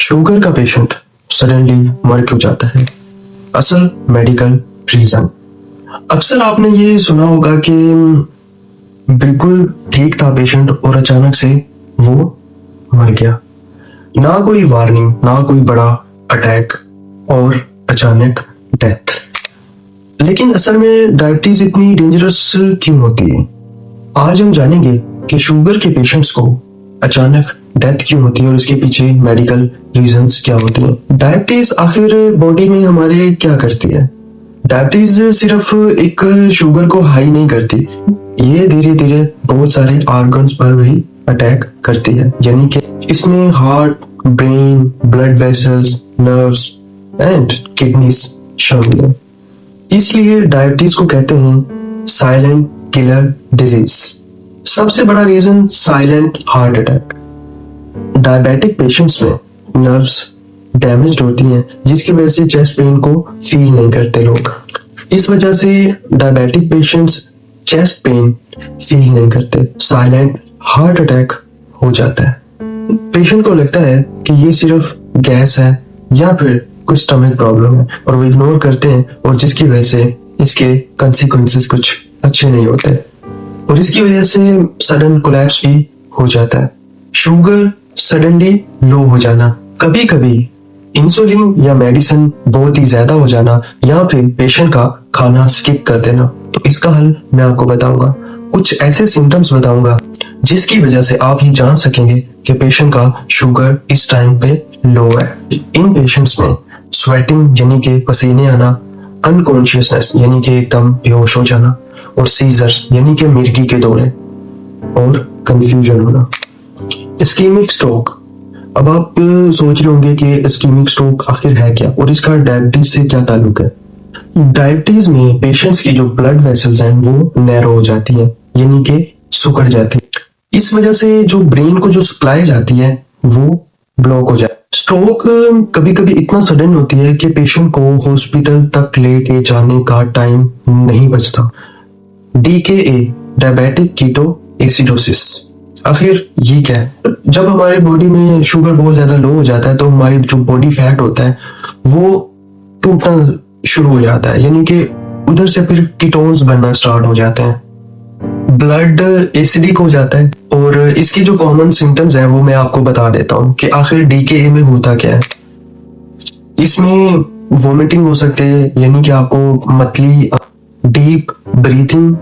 Sugar का patient suddenly मर क्यों जाता है? असल मेडिकल रीजन। अक्सर आपने ये सुना होगा कि बिल्कुल ठीक था पेशेंट और अचानक से वो मर गया। ना कोई वार्निंग, ना कोई बड़ा अटैक और अचानक डेथ। लेकिन असल में डायबिटीज इतनी डेंजरस क्यों होती है? आज हम जानेंगे कि शुगर के पेशेंट्स को अचानक डेथ क्यों होती है और इसके पीछे मेडिकल रीजंस क्या होते हैं। डायबिटीज आखिर बॉडी में हमारे क्या करती है? डायबिटीज सिर्फ एक शुगर को हाई नहीं करती, ये धीरे धीरे बहुत सारे ऑर्गन्स पर भी अटैक करती है। यानी कि इसमें heart, brain, blood vessels, nerves and kidneys शामिल है। इसलिए डायबिटीज को कहते हैं साइलेंट किलर डिजीज। सबसे बड़ा reason silent heart attack. Diabetic patients में नर्व्स डैमेज होती हैं, जिसकी वजह से चेस्ट पेन को फील नहीं करते लोग। इस वजह से diabetic patients chest pain feel नहीं करते, साइलेंट हार्ट अटैक हो जाता है। पेशेंट को लगता है कि ये सिर्फ गैस है या फिर कुछ स्टमक प्रॉब्लम है और वो इग्नोर करते हैं, और जिसकी वजह से इसके कंसिक्वेंसेस कुछ अच्छे नहीं होते और इसकी वजह से सडन कोलैप्स भी हो जाता है। शुगर सडनली लो हो जाना, कभी कभी इंसुलिन या मेडिसिन बहुत ही ज्यादा हो जाना, या फिर पेशेंट का खाना स्किप कर देना। तो इसका हल मैं आपको बताऊंगा, कुछ ऐसे सिम्टम्स बताऊंगा जिसकी वजह से आप ये जान सकेंगे कि पेशेंट का शुगर इस टाइम पे लो है। इन पेशेंट्स में स्वेटिंग यानी कि पसीने आना, अनकॉन्शियसनेस यानी कि एकदम बेहोश हो जाना, और सीजर्स यानी कि मिर्गी के दौरे और कंफ्यूजन होना। Ischaemic stroke. अब आप सोच रहे होंगे कि इस्कीमिक स्ट्रोक आखिर है क्या और इसका डायबिटीज से क्या ताल्लुक है। डायबिटीज में पेशेंट्स की जो ब्लड वेसल्स हैं वो नैरो हो जाती है, यानी कि सिकुड़ जाती है। इस वजह से जो ब्रेन को जो सप्लाई जाती है वो ब्लॉक हो जाती है। स्ट्रोक कभी कभी इतना सडन होती है कि पेशेंट को हॉस्पिटल तक लेके जाने का टाइम नहीं बचता। DKA diabetic ketoacidosis. आखिर ये क्या है? जब हमारी बॉडी में शुगर बहुत ज्यादा लो हो जाता है तो हमारी जो बॉडी फैट होता है वो टूटना शुरू हो जाता है, यानी कि उधर से फिर कीटोन्स बनना स्टार्ट हो जाते हैं, ब्लड एसिडिक हो जाता है। और इसकी जो कॉमन सिम्टम्स है वो मैं आपको बता देता हूँ कि आखिर DKA में होता क्या है। इसमें वोमिटिंग हो सकते हैं, यानी कि आपको मतली, deep breathing,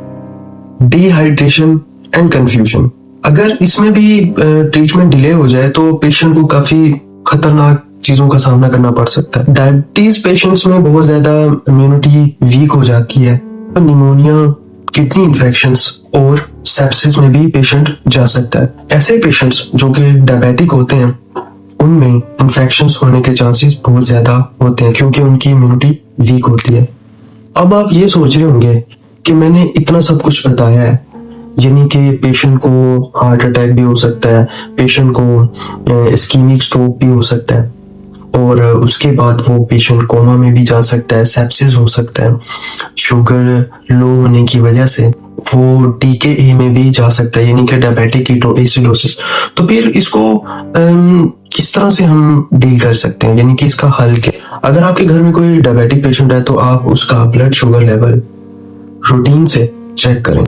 dehydration and confusion. अगर इसमें भी ट्रीटमेंट डिले हो जाए तो पेशेंट को काफी खतरनाक चीजों का सामना करना पड़ सकता है। डायबिटीज पेशेंट्स में बहुत ज्यादा इम्यूनिटी वीक हो जाती है, निमोनिया, किडनी इन्फेक्शंस और सेप्सिस में भी पेशेंट जा सकता है। ऐसे पेशेंट्स जो कि डायबिटिक होते हैं उनमें इन्फेक्शंस होने के चांसेस बहुत ज्यादा होते हैं क्योंकि उनकी इम्यूनिटी वीक होती है। अब आप ये सोच रहे होंगे कि मैंने इतना सब कुछ बताया है, यानी कि पेशेंट को हार्ट अटैक भी हो सकता है, पेशेंट को इस्कीमिक स्ट्रोक भी हो सकता है और उसके बाद वो पेशेंट कोमा में भी जा सकता है, सेप्सिस हो सकता है, शुगर लो होने की वजह से वो DKA में भी जा सकता है, यानी कि डायबिटिक कीटो एसिडोसिस। तो फिर इसको किस तरह से हम डील कर सकते हैं, यानी कि इसका हल क्या? अगर आपके घर में कोई डायबिटिक पेशेंट है तो आप उसका ब्लड शुगर लेवल रूटीन से चेक करें,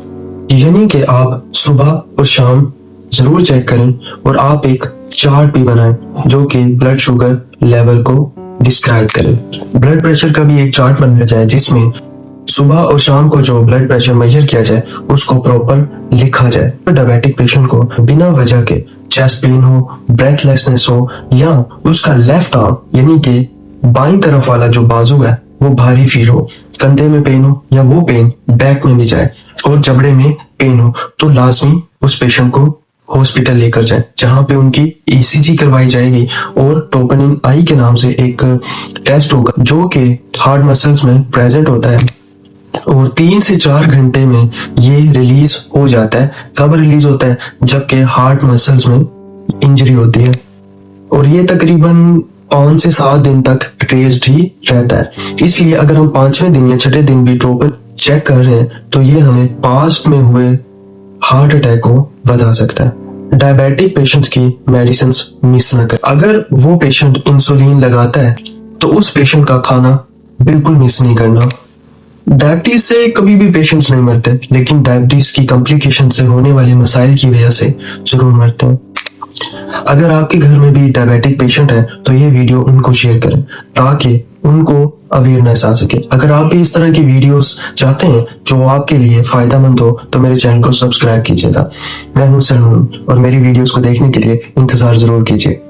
यानी कि आप सुबह और शाम जरूर चेक करें और आप एक चार्ट भी बनाएं जो कि ब्लड शुगर लेवल को डिस्क्राइब करे। ब्लड प्रेशर का भी एक चार्ट बनाया जाए जिसमें सुबह और शाम को जो ब्लड प्रेशर मेजर किया जाए उसको प्रॉपर लिखा जाए। डायबिटिक पेशेंट को बिना वजह के चेस्ट पेन हो, ब्रेथलेसनेस हो, या उसका लेफ्ट आर्म यानी कि बाईं तरफ वाला जो बाजू है वो भारी फील हो, कंधे में पेन हो या वो पेन बैक में भी जाए और जबड़े में पेन हो, तो लाजमी उस पेशेंट को हॉस्पिटल लेकर जाए जहां पे उनकी ECG करवाई जाएगी और ट्रोपोनिन I के नाम से एक टेस्ट होगा जो कि हार्ट मसल्स में प्रेजेंट होता है और 3 से 4 घंटे में ये रिलीज हो जाता है। कब रिलीज होता है? जबकि हार्ट मसल्स में इंजरी होती है और ये तकरीबन 5 से 7 दिन तक ट्रेस्ड ही रहता है। इसलिए अगर हम 5वें दिन या 6ठे दिन भी ट्रोपोनिन चेक कर रहे हैं तो ये हमें पास्ट में हुए हार्ट अटैक को बता सकता है। डायबिटिक पेशेंट्स की मेडिसिन मिस न करें। अगर वो पेशेंट इंसुलिन लगाता है तो उस पेशेंट का खाना बिल्कुल मिस नहीं करना। डायबिटीज से कभी भी पेशेंट्स नहीं मरते, लेकिन डायबिटीज की कॉम्प्लिकेशन से होने वाले मसाइल की वजह से जरूर मरते हैं। अगर आपके घर में भी डायबिटिक पेशेंट है तो ये वीडियो उनको शेयर करें ताकि उनको अवेयरनेस आ सके। अगर आप भी इस तरह की वीडियोस चाहते हैं जो आपके लिए फायदेमंद हो तो मेरे चैनल को सब्सक्राइब कीजिएगा। मैं हूं सलमान और मेरी वीडियोस को देखने के लिए इंतजार जरूर कीजिए।